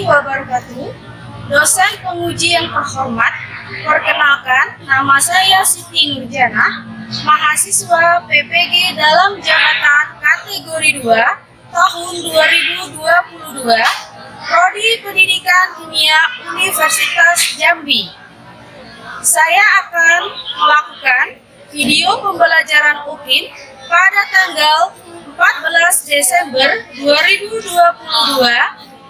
warahmatullahi wabarakatuh. Dosen penguji yang terhormat, perkenalkan nama saya Siti Nurjana, mahasiswa PPG dalam jabatan kategori 2 tahun 2022, Prodi Pendidikan Kimia Universitas Jambi. Saya akan melakukan video pembelajaran UPIN pada tanggal 14 Desember 2022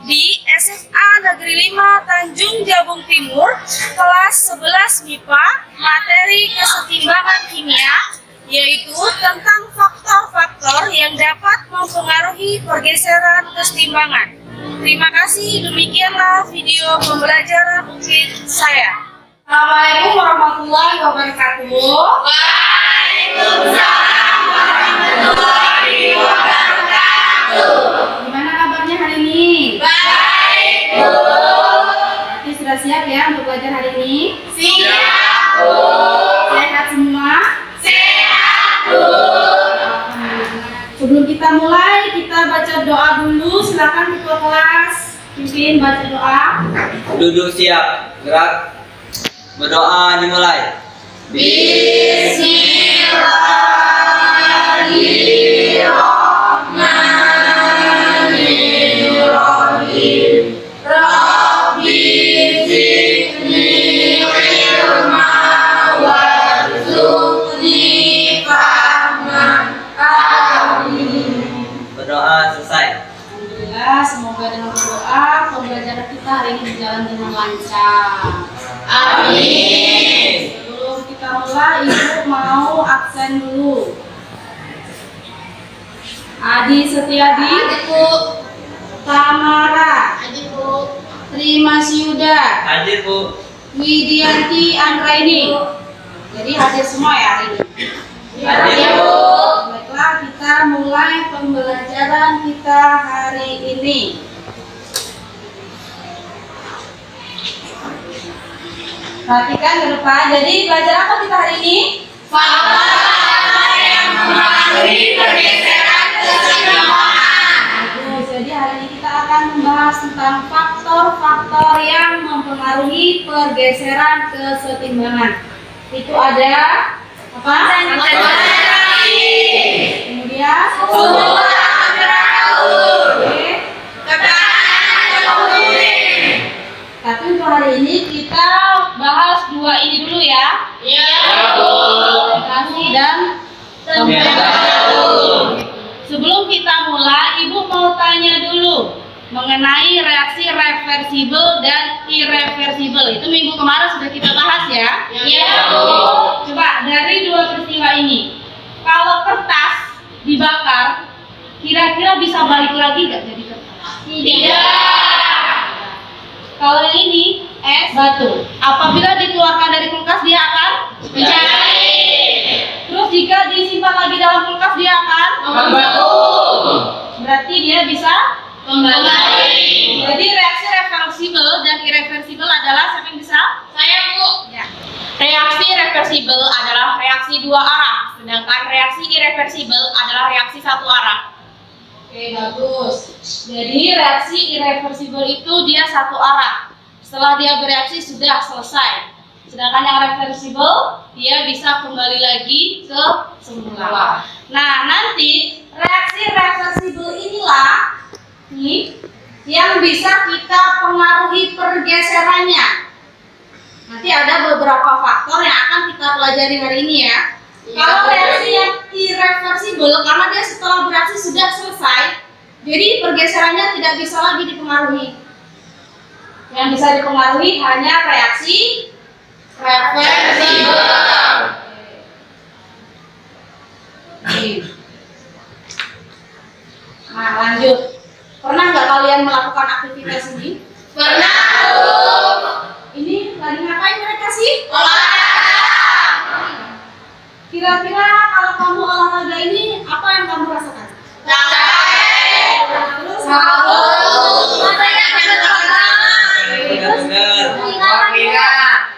di SMA Negeri 5 Tanjung Jabung Timur, kelas 11 MIPA, materi kesetimbangan kimia, yaitu tentang faktor-faktor yang dapat mempengaruhi pergeseran kesetimbangan. Terima kasih, demikianlah video pembelajaran UPIN saya. Assalamualaikum warahmatullahi wabarakatuh. Waalaikumsalam warahmatullahi wabarakatuh. Gimana kabarnya hari ini? Baik, Bu. Berarti sudah siap ya untuk belajar hari ini? Siap, Bu. Sehat semua? Sehat, Bu. Sebelum kita mulai, kita baca doa dulu. Silakan ketua kelas pimpin baca doa. Duduk siap, gerak. Berdoa dimulai. Bismillahirrahmanirrahim. Rabbi zidni ilma warzuqni fahman. Amin. Berdoa selesai. Alhamdulillah, semoga dengan berdoa pembelajaran kita hari ini berjalan dengan lancar. Amin. Sebelum kita mulai, Ibu mau absen dulu. Adi Setiadi, Hadir, Bu. Tamara, Hadir, Bu. Trimasyuda, Hadir, Bu. Widianti Anggraini. Jadi hadir semua ya hari ini. Hadir, Bu. Baiklah, kita mulai pembelajaran kita hari ini. Perhatikan ke depan. Jadi belajar apa kita hari ini? Faktor yang mempengaruhi pergeseran kesetimbangan. Bagus. Jadi hari ini kita akan membahas tentang faktor-faktor yang mempengaruhi pergeseran kesetimbangan. Itu ada apa? Kemudian Suhu temperatur. Oke. Tekanan komponen. Tapi untuk hari ini kita bahas dua ini dulu ya. Ya, Bu. Prestasi dan Temperatur. Sebelum kita mulai, Ibu mau tanya dulu mengenai reaksi reversibel dan irreversibel. Itu minggu kemarin sudah kita bahas ya. Ya, Bu. Coba dari dua peristiwa ini, kalau kertas dibakar, kira-kira bisa balik lagi nggak jadi kertas? Tidak. Kalau yang ini es batu, apabila dikeluarkan dari kulkas dia akan Mencair. Terus jika disimpan lagi dalam kulkas dia akan Membeku. Berarti dia bisa Kembali. Jadi reaksi reversibel dan irreversibel adalah siapa yang bisa? Saya, Bu. Ya. Reaksi reversibel adalah reaksi dua arah, sedangkan reaksi irreversibel adalah reaksi satu arah. Oke, bagus. Jadi reaksi irreversibel itu dia satu arah. Setelah dia bereaksi sudah selesai. Sedangkan yang reversibel dia bisa kembali lagi ke semula. Nah, nanti reaksi reversibel inilah nih yang bisa kita pengaruhi pergeserannya. Nanti ada beberapa faktor yang akan kita pelajari hari ini ya. Kalau reaksi yang irreversibel, karena dia setelah bereaksi sudah selesai, jadi pergeserannya tidak bisa lagi dipengaruhi. Yang bisa dipengaruhi hanya reaksi reversibel. Nah, lanjut. Pernah nggak kalian melakukan aktivitas ini? Pernah, Bu. Ini lagi ngapain mereka sih? Olahraga. Kira-kira kalau kamu olahraga ini apa yang kamu rasakan? Capek. Terus Haus. Matanya Dengar.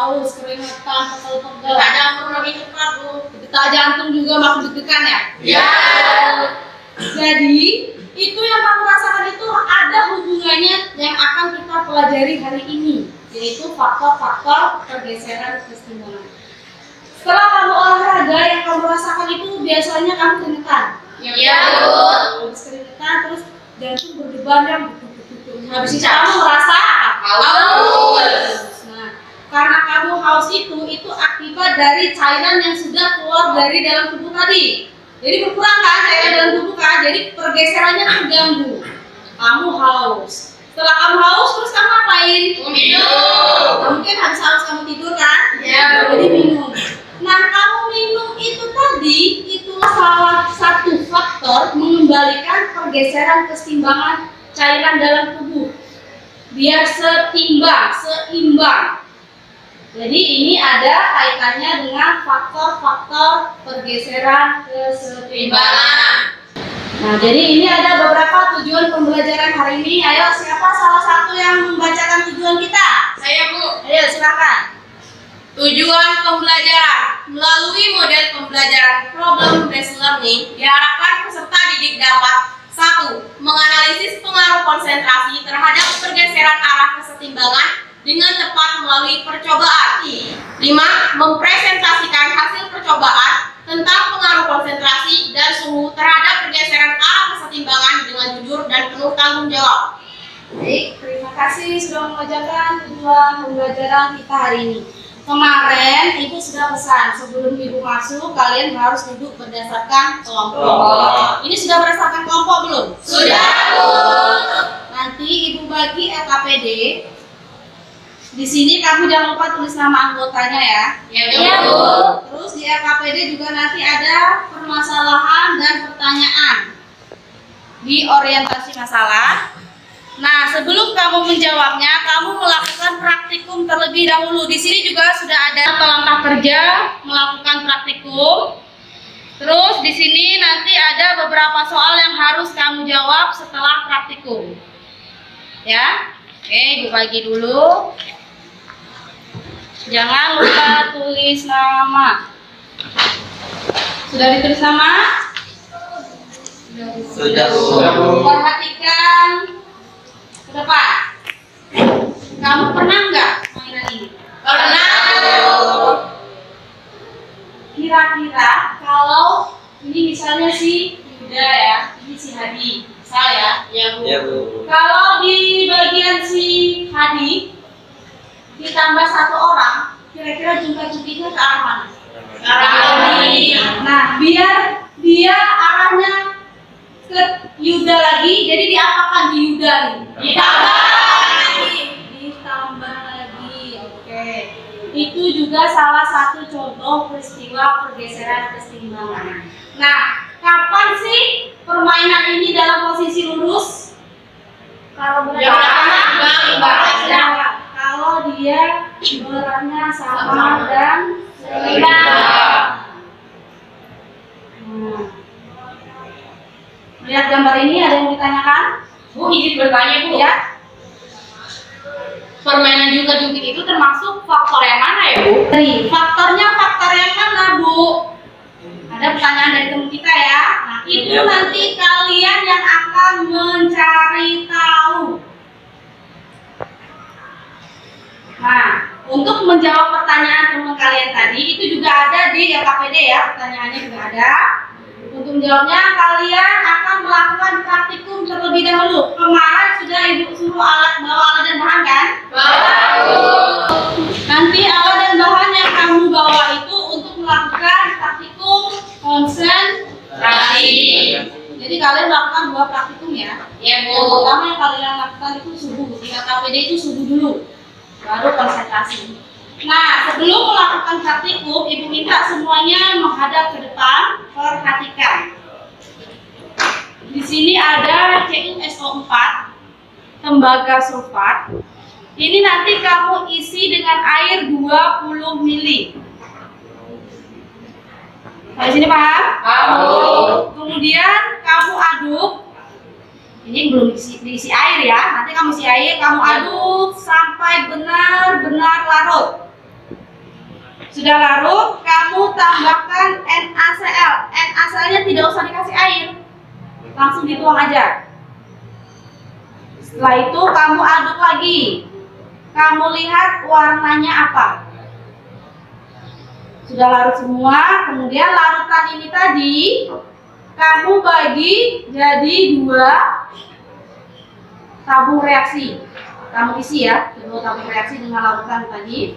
haus, keringetan, pegel-pegel. Detak jantung lebih cepat, Bu. Detak jantung juga makin deg-degan ya? Ya. Jadi itu yang kamu rasakan itu ada ada hubungannya yang akan kita pelajari hari ini, yaitu faktor-faktor pergeseran kesetimbangan. Setelah kamu olahraga, yang kamu rasakan itu biasanya kamu keringetan. Iya, Bu. Habis keringetan, terus jantung berdebar yang habis itu kamu merasa haus. Nah, karena kamu haus itu akibat dari cairan yang sudah keluar dari dalam tubuh tadi. Jadi berkurang kan cairan dalam tubuh kan, jadi pergeserannya terganggu. Kamu haus. Setelah kamu haus, terus kamu ngapain? Minum. Mungkin habis haus kamu tidur kan? Iya, Bu. Jadi minum. Nah, kamu minum itu tadi, itulah salah satu faktor mengembalikan pergeseran kesetimbangan cairan dalam tubuh. Biar seimbang. Jadi ini ada kaitannya dengan faktor-faktor pergeseran kesetimbangan. Nah, jadi ini ada beberapa tujuan pembelajaran hari ini. Ayo, siapa salah satu yang membacakan tujuan kita? Saya, Bu. Ayo, silakan. Tujuan pembelajaran. Melalui model pembelajaran problem based learning, diharapkan peserta didik dapat 1. Menganalisis pengaruh konsentrasi terhadap pergeseran arah kesetimbangan dengan tepat melalui percobaan. 5. Mempresentasikan hasil percobaan tentang pengaruh konsentrasi dan suhu terhadap pergeseran arah kesetimbangan dengan jujur dan penuh tanggung jawab. Baik, terima kasih sudah mengajarkan tujuan pembelajaran kita hari ini. Kemarin Ibu sudah pesan sebelum Ibu masuk kalian harus duduk berdasarkan kelompok. Ini sudah berdasarkan kelompok belum? Sudah, Bu. Nanti Ibu bagi LKPD. Di sini kamu jangan lupa tulis nama anggotanya ya. Iya, Bu. Terus di LKPD juga nanti ada permasalahan dan pertanyaan di orientasi masalah. Nah, sebelum kamu menjawabnya, kamu melakukan praktikum terlebih dahulu. Di sini juga sudah ada langkah kerja melakukan praktikum. Terus di sini nanti ada beberapa soal yang harus kamu jawab setelah praktikum. Ya, oke, Ibu bagi dulu. Jangan lupa tulis nama. Sudah ditulis nama? Sudah, Bu. Perhatikan ke depan. Kamu pernah nggak mainan ini? Pernah, Bu. Kira-kira kalau ini misalnya si Yuda ya, ini si Hadi, misal ya. Iya, Bu. Ya, Bu. Kalau di bagian si Hadi ditambah satu orang, kira-kira jumlah-jumlahnya ke arah mana? Kali. Nah, biar dia arahnya ke Yuda lagi, jadi diapakan di Yuda nih? Ditambah lagi, oke. Itu juga salah satu contoh peristiwa pergeseran kesetimbangan. Nah, kapan sih permainan ini dalam posisi lurus? Kalau kalau dia beratnya sama dan seimbang. Lihat gambar ini, ada yang ditanyakan? Bu, izin bertanya, Bu. Ya. Permainan jungkit-jungkit itu termasuk faktor yang mana ya, Bu? Faktornya faktor yang mana, Bu? Ada pertanyaan dari teman kita ya. Nah, itu Ya, Bu. nanti kalian yang akan mencari tahu. Nah, untuk menjawab pertanyaan teman kalian tadi, itu juga ada di LKPD ya, pertanyaannya juga ada. Untuk menjawabnya, kalian akan melakukan praktikum terlebih dahulu. Kemarin sudah Ibu suruh bawa alat dan bahan kan? Nanti alat dan bahan yang kamu bawa itu untuk melakukan praktikum konsentrasi. Jadi kalian melakukan 2 praktikum ya. Iya, Bu. Yang pertama yang kalian lakukan itu subuh. Di LKPD itu subuh dulu, baru konsentrasi. Nah, sebelum melakukan praktikum, Ibu minta semuanya menghadap ke depan, perhatikan. Di sini ada CuSO4, tembaga sulfat. Ini nanti kamu isi dengan air 20 ml. Di sini paham? Kemudian kamu aduk. Ini belum diisi air ya. Nanti kamu isi air, kamu aduk sampai benar-benar larut. Sudah larut, kamu tambahkan NaCl. NaCl-nya tidak usah dikasih air, langsung dituang aja. Setelah itu kamu aduk lagi. Kamu lihat warnanya apa? Sudah larut semua. Kemudian larutan ini tadi kamu bagi jadi 2 tabung reaksi. Kamu isi ya, 2 tabung reaksi dengan larutan tadi.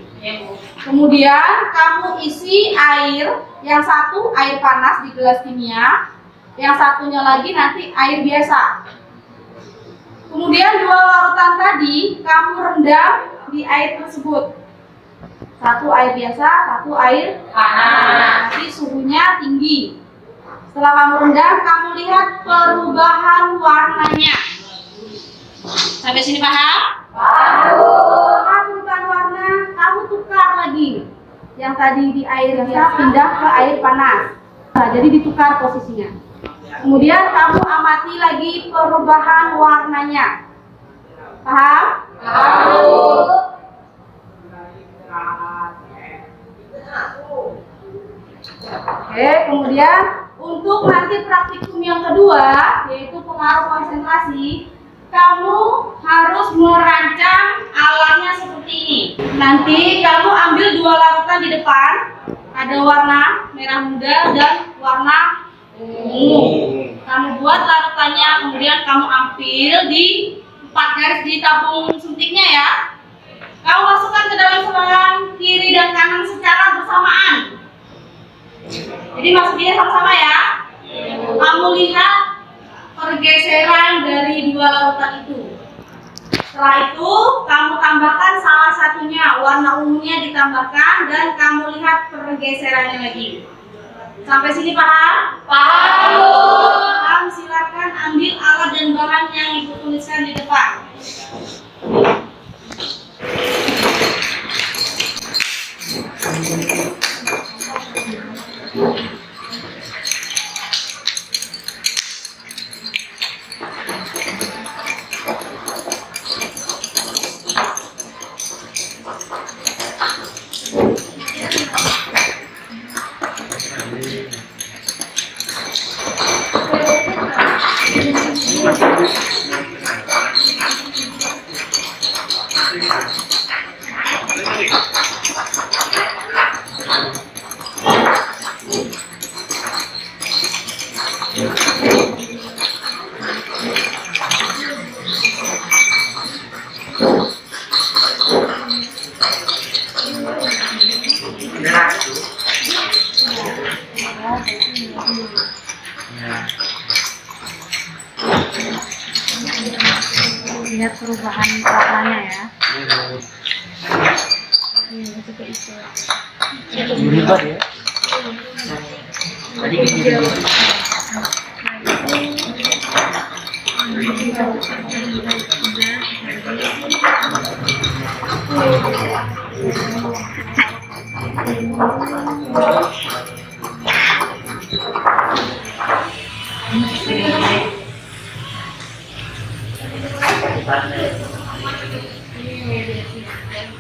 Kemudian kamu isi air. Yang satu air panas di gelas kimia, yang satunya lagi nanti air biasa. Kemudian 2 larutan tadi kamu rendam di air tersebut. Satu air biasa, satu air panas. Nanti suhunya tinggi. Setelah kamu rendam, kamu lihat perubahan warnanya. Sampai sini paham? Paham. Perubahan warna, kamu tukar lagi. Yang tadi di air biasa pindah ke air panas. Nah, jadi ditukar posisinya. Kemudian kamu amati lagi perubahan warnanya. Paham? Paham. Oke, kemudian untuk nanti praktikum yang kedua, yaitu pengaruh konsentrasi, kamu harus merancang alatnya seperti ini. Nanti kamu ambil 2 larutan di depan, ada warna merah muda dan warna ungu. Kamu buat larutannya, kemudian kamu ambil di 4 garis di tabung suntiknya ya. Kamu masukkan ke dalam selang kiri dan kanan secara bersamaan. Jadi masukinnya sama-sama ya. Kamu lihat pergeseran dari 2 larutan itu. Setelah itu kamu tambahkan salah satunya, warna ungunya ditambahkan dan kamu lihat pergeserannya lagi. Sampai sini paham? Paham. Paham, silakan ambil alat dan bahan yang ibu tuliskan di depan. Lihat perubahan warnanya ya. Berubah ya. Tadi gini.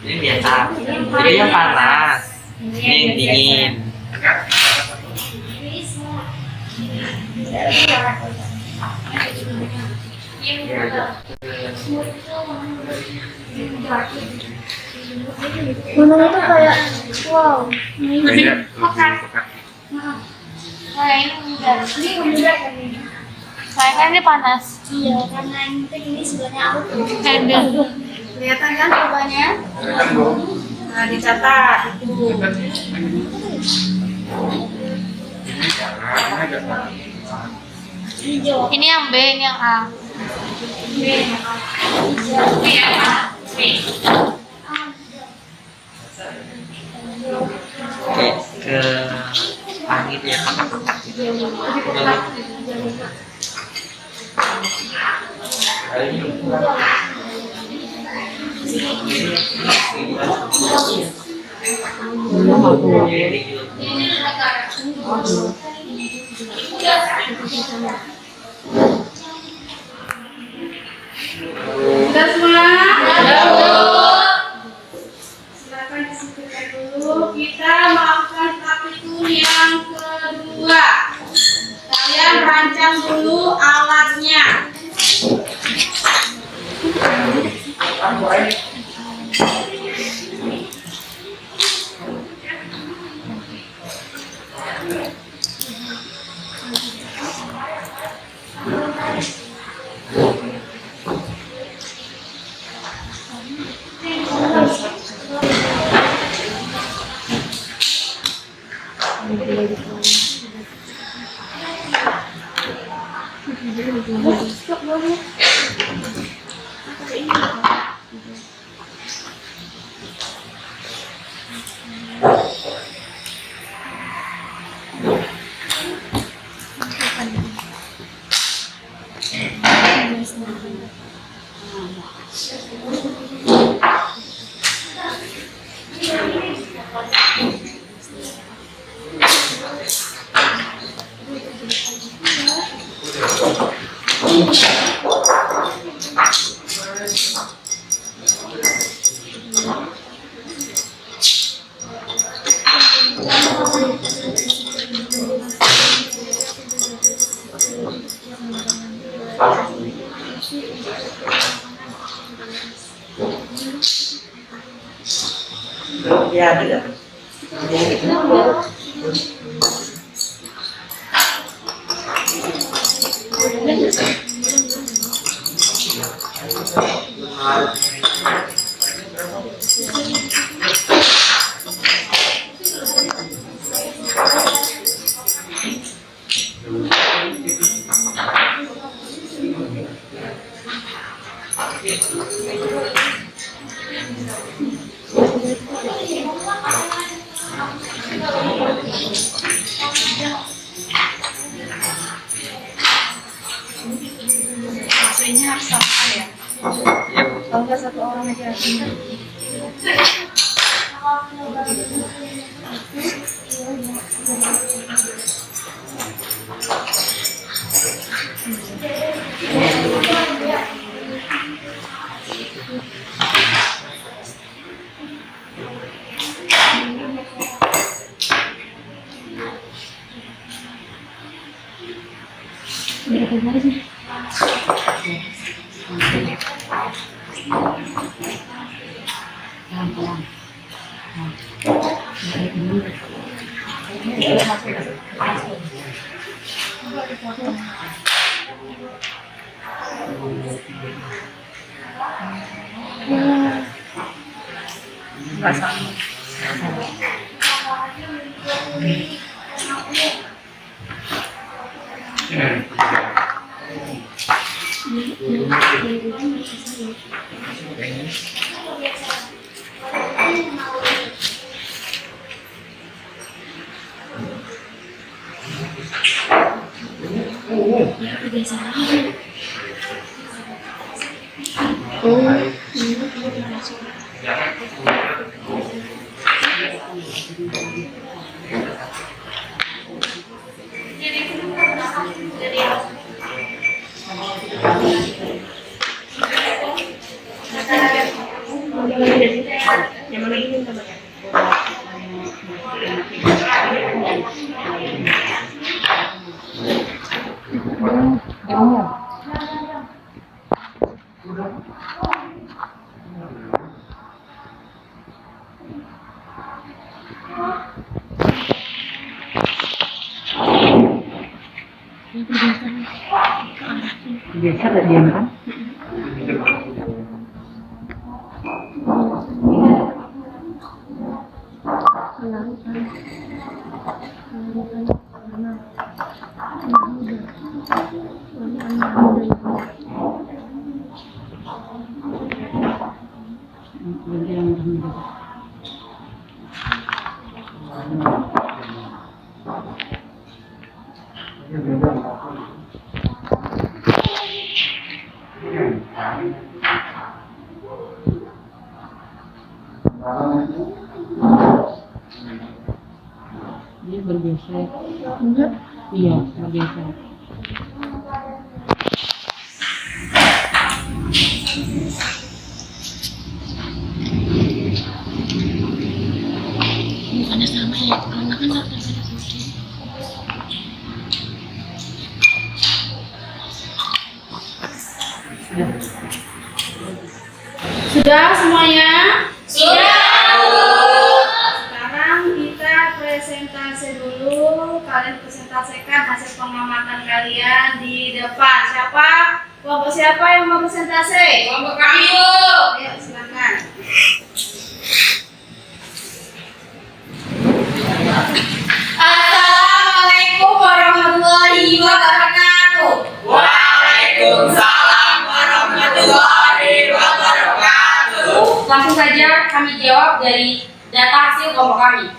Ini biasa. Ini yang panas. Ini yang dingin. Gunung itu kayak wow. Kayak ini mudah. Ini mudah kan ini. Kayaknya ini panas. Iya, karena ini sebenarnya aku Aduh. Kelihatan kan perubahannya? Nah, dicatat itu. hijau. Ini yang B, ini yang A. Oke, ke langit ya. Sudah semua? Silakan disebutkan dulu. Kita melakukan praktikum yang kedua. Kalian rancang dulu alatnya. Ya, tidak. HP-nya harus sama ya. Kalau nggak satu orang aja. Nggak sama. Biasa gak diam kan? Dia bergeser. Enggak? Iya, bergeser. Bukannya sama ya, karena kan nggak ada. Sudah semuanya? Sudah. Sekarang kita presentasi dulu. Kalian presentasikan hasil pengamatan kalian di depan. Siapa? Kelompok siapa yang mau presentasi? Kelompok kami, Bu. Ayo silakan. Assalamualaikum warahmatullahi wabarakatuh. kami jawab dari data hasil kelompok kami.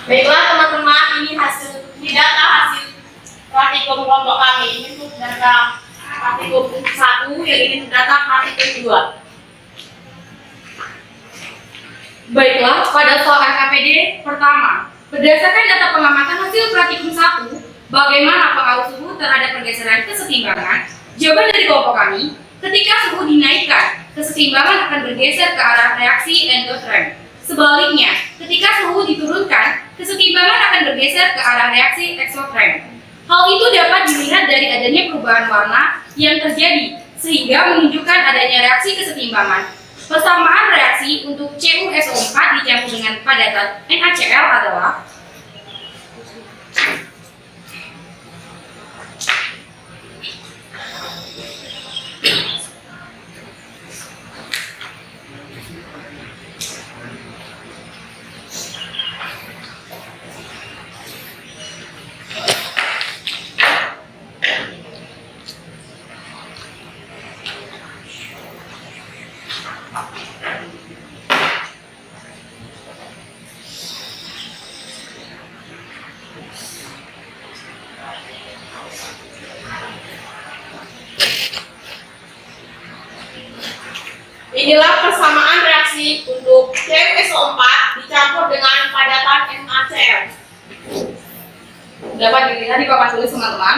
Baiklah teman-teman, ini data hasil praktikum kelompok kami. Ini untuk data praktikum 1, yang ini data praktikum 2. Baiklah, pada soal LKPD pertama, berdasarkan data pengamatan hasil praktikum 1, bagaimana pengaruh suhu terhadap pergeseran kesetimbangan? Jawaban dari kelompok kami, ketika suhu dinaikkan, kesetimbangan akan bergeser ke arah reaksi endotherm. Sebaliknya, ketika suhu diturunkan, kesetimbangan akan bergeser ke arah reaksi exotherm. Hal itu dapat dilihat dari adanya perubahan warna yang terjadi, sehingga menunjukkan adanya reaksi kesetimbangan. Persamaan reaksi untuk CuSO4 dicampur dengan padatan NaCl adalah Inilah persamaan reaksi untuk CuSO4 dicampur dengan padatan NaCl. dapat dilihat di papan tulis teman-teman.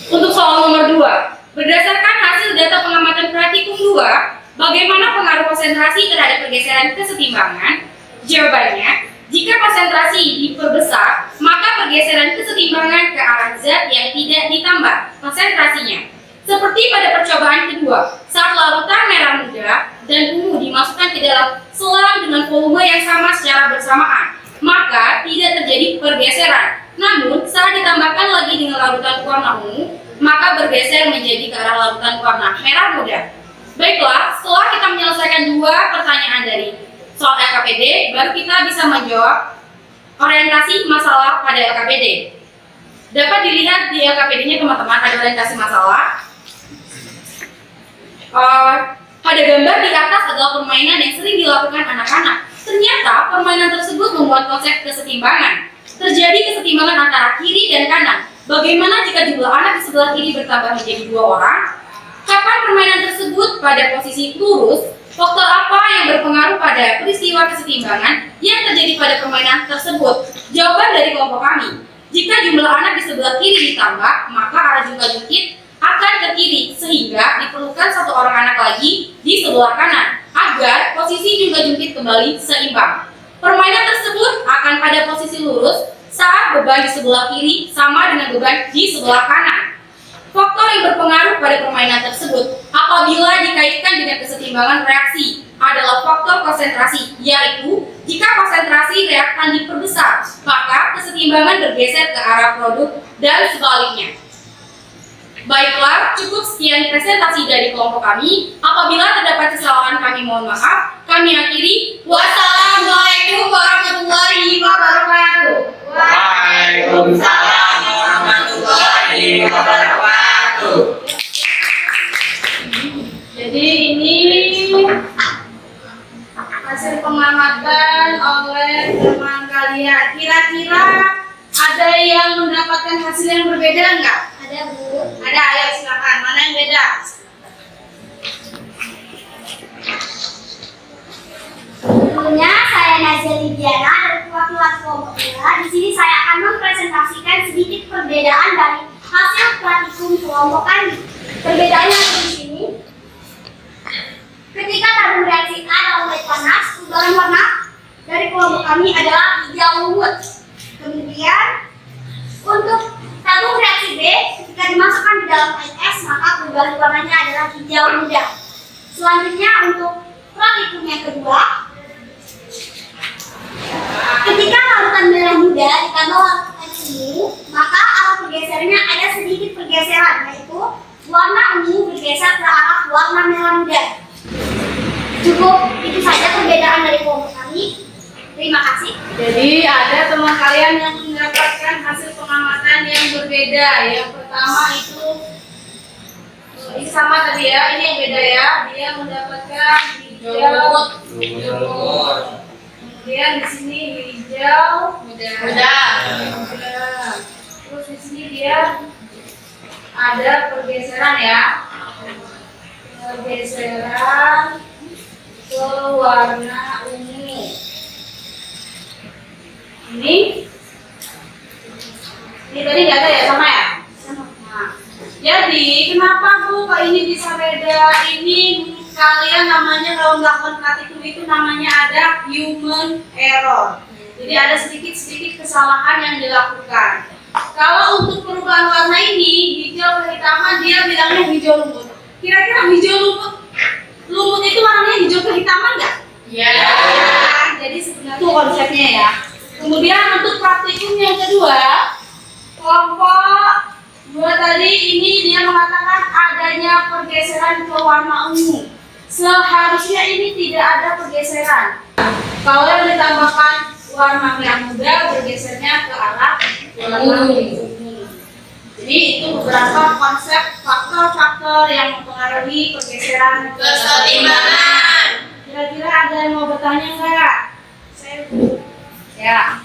Untuk soal nomor 2, berdasarkan hasil data pengamatan praktikum 2, bagaimana pengaruh konsentrasi terhadap pergeseran kesetimbangan? Jawabannya, jika konsentrasi diperbesar, maka pergeseran kesetimbangan ke arah zat yang tidak ditambah konsentrasinya. Seperti pada percobaan kedua, saat larutan merah muda dan ungu dimasukkan ke dalam selang dengan volume yang sama secara bersamaan, maka tidak terjadi pergeseran. Namun, saat ditambahkan lagi dengan larutan warna ungu, maka bergeser menjadi ke arah larutan warna merah muda. Baiklah, setelah kita menyelesaikan 2 pertanyaan dari soal LKPD, baru kita bisa menjawab orientasi masalah pada LKPD. Dapat dilihat di LKPD-nya teman-teman, ada orientasi masalah. Pada gambar di atas adalah permainan yang sering dilakukan anak-anak. Ternyata permainan tersebut membuat konsep kesetimbangan. Terjadi kesetimbangan antara kiri dan kanan. Bagaimana jika jumlah anak di sebelah kiri bertambah menjadi 2 orang? Kapan permainan tersebut pada posisi lurus? Faktor apa yang berpengaruh pada peristiwa kesetimbangan yang terjadi pada permainan tersebut? Jawaban dari kelompok kami, jika jumlah anak di sebelah kiri ditambah, maka arah jungkit akan ke kiri, sehingga diperlukan 1 orang anak lagi di sebelah kanan agar posisi jungkit kembali seimbang. Permainan tersebut akan pada posisi lurus saat beban di sebelah kiri sama dengan beban di sebelah kanan. Faktor yang berpengaruh pada permainan tersebut apabila dikaitkan dengan kesetimbangan reaksi adalah faktor konsentrasi, yaitu jika konsentrasi reaktan diperbesar, maka kesetimbangan bergeser ke arah produk dan sebaliknya. Baiklah, cukup sekian presentasi dari kelompok kami. Apabila terdapat kesalahan, kami mohon maaf. Kami akhiri. Wassalamualaikum warahmatullahi wabarakatuh. Waalaikumsalam warahmatullahi wabarakatuh. Jadi ini hasil pengamatan oleh teman kalian. Kira-kira ada yang mendapatkan hasil yang berbeda enggak? Ada, Bu. Ada, ayo silakan. Mana yang beda? Sebelumnya saya Nazia Lidiana dari perwakilan kelompok 2. Di sini saya akan mempresentasikan sedikit perbedaan dari hasil praktikum kelompok kami. Perbedaannya ada di sini. Ketika tabung reaksi A dalam mulai panas, udaran warna dari kelompok kami adalah hijau lumut. Kemudian untuk tabung reaksi B, ketika dimasukkan di dalam air es, maka perubahan warnanya adalah hijau muda. Selanjutnya untuk praktikum yang kedua, ketika larutan merah muda ditambah larutan ungu, maka arah pergeserannya ada sedikit pergeseran, yaitu warna ungu bergeser ke arah warna merah muda. Cukup itu saja perbedaan dari kelompok kami. Terima kasih. Jadi ada teman kalian yang mendapatkan hasil pengamatan yang berbeda. Yang pertama itu ini sama tadi ya, ini yang beda ya. Dia mendapatkan hijau. Kemudian di sini hijau muda. Terus di sini dia ada pergeseran ya. Pergeseran ke warna ungu. Ini tadi nggak ada ya, sama ya? Nah, jadi kenapa Bu kok ini bisa beda? Ini kalian namanya kalau melakukan praktikum itu namanya ada human error. Jadi ada sedikit kesalahan yang dilakukan. Kalau untuk perubahan warna ini hijau kehitaman, dia bilangnya hijau lumut. Kira-kira hijau lumut itu warnanya hijau kehitaman nggak? Ya. Jadi sebenarnya itu konsepnya ya. Kemudian untuk praktikum yang kedua, kelompok 2 tadi ini dia mengatakan adanya pergeseran ke warna ungu. Seharusnya ini tidak ada pergeseran. Kalau yang ditambahkan warna merah muda bergesernya ke arah warna ungu. Jadi itu beberapa konsep faktor-faktor yang mempengaruhi pergeseran Kesetimbangan. Kira-kira ada yang mau bertanya nggak? Ya.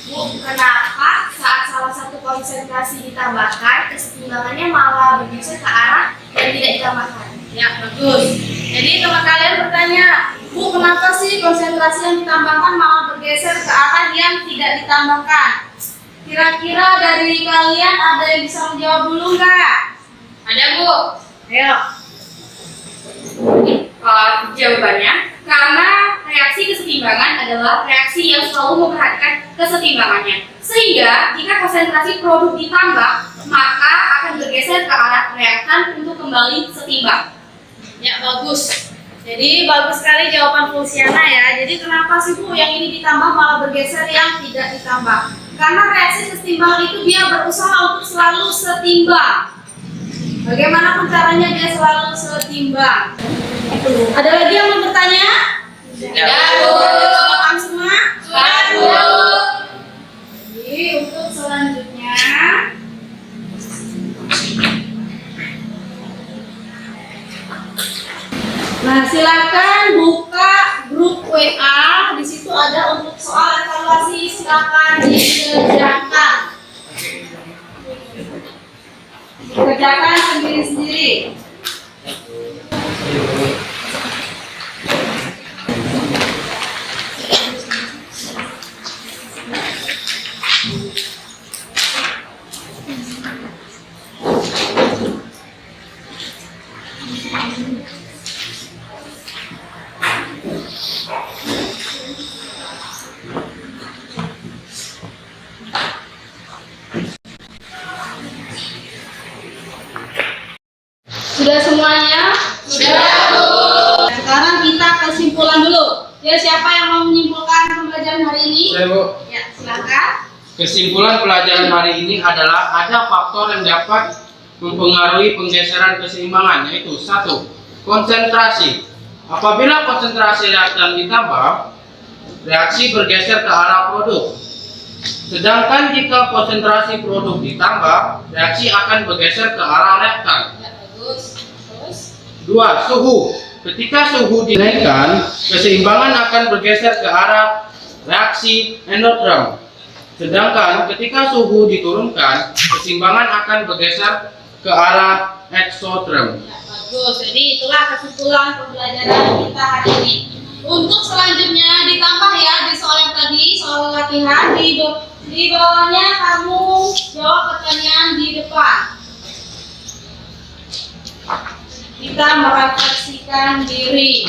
Bu, kenapa saat salah satu konsentrasi ditambahkan, kesetimbangannya malah bergeser ke arah yang tidak ditambahkan? Ya, bagus. Jadi teman kalian bertanya, Bu, kenapa sih konsentrasi yang ditambahkan malah bergeser ke arah yang tidak ditambahkan? Kira-kira dari kalian ada yang bisa menjawab dulu nggak? Ada Bu. Ayo. Jawabannya, karena reaksi kesetimbangan adalah reaksi yang selalu memperhatikan kesetimbangannya. Sehingga jika konsentrasi produk ditambah, maka akan bergeser ke arah reaktan untuk kembali setimbang. Ya, bagus. Jadi bagus sekali jawaban Fusiana ya. Jadi kenapa sih Bu yang ini ditambah malah bergeser yang tidak ditambah? Karena reaksi kesetimbangan itu dia berusaha untuk selalu setimbang. Bagaimanapun caranya dia selalu setimbang. Ada lagi yang mau bertanya? Ya. Paham semua? Baru. Jadi untuk selanjutnya nah, silakan buka grup WA. Di situ ada untuk soal evaluasi, silakan dikerjakan. Dikerjakan sendiri-sendiri. Sudah semuanya? Sudah, Bu. Sekarang kita kesimpulan dulu. Ya, siapa yang mau menyimpulkan pembelajaran hari ini? Saya, Bu. Ya, silakan. Kesimpulan pelajaran hari ini adalah ada faktor yang dapat mempengaruhi penggeseran keseimbangan, yaitu 1. Konsentrasi. Apabila konsentrasi reaktan ditambah, reaksi bergeser ke arah produk. Sedangkan jika konsentrasi produk ditambah, reaksi akan bergeser ke arah reaktan. Ya, bagus. Terus? 2. Suhu. Ketika suhu dinaikkan, keseimbangan akan bergeser ke arah reaksi endotherm. Sedangkan ketika suhu diturunkan, keseimbangan akan bergeser ke arah exotherm. Ya, bagus. Jadi itulah kesimpulan pembelajaran kita hari ini. Untuk selanjutnya ditambah ya di soal yang tadi, soal latihan di bawahnya kamu jawab pertanyaan di depan. Kita merefleksikan diri.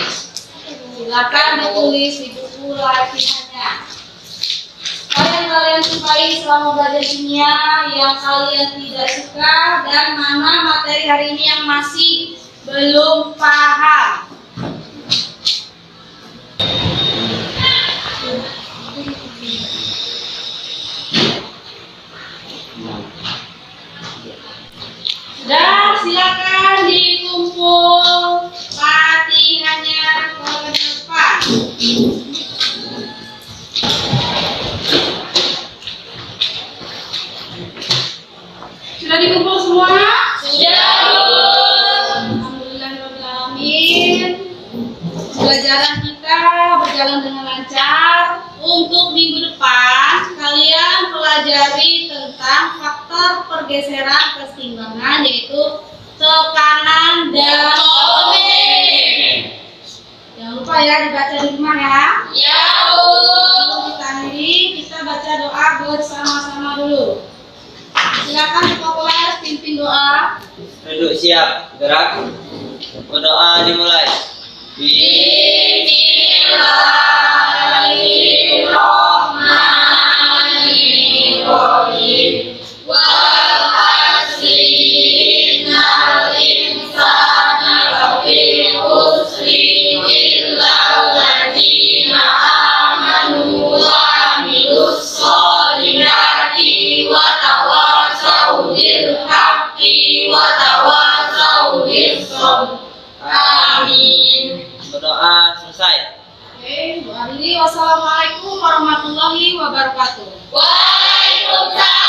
Silakan ditulis di buku latihannya. Kalian sukai selama belajar kimia, yang kalian tidak suka, dan mana materi hari ini yang masih belum paham. Dan silakan dikumpul latihan. Sudah dikumpul semua? Sudah, Bu. Alhamdulillahirrahmanirrahim. Pembelajaran kita berjalan dengan lancar. Untuk minggu depan, kalian pelajari tentang faktor pergeseran keseimbangan, yaitu tekanan dan tekanan. Jangan lupa ya dibaca di rumah ya. Ya, Bu. Sebelum kita akhiri, kita baca doa bersama-sama dulu. Silakan Ketua Kelas pimpin doa. Duduk siap, gerak. Berdoa dimulai. Bismillahirrahmanirrahim. Wal asri innal insana lafi khusri illa alladzina amanu wa amilus solihati wa tawasau bil haqqi wa tawasau bis sabr. Amin. Berdoa selesai. Oke, Bu Arili, wassalamualaikum warahmatullahi wabarakatuh. Waalaikumsalam.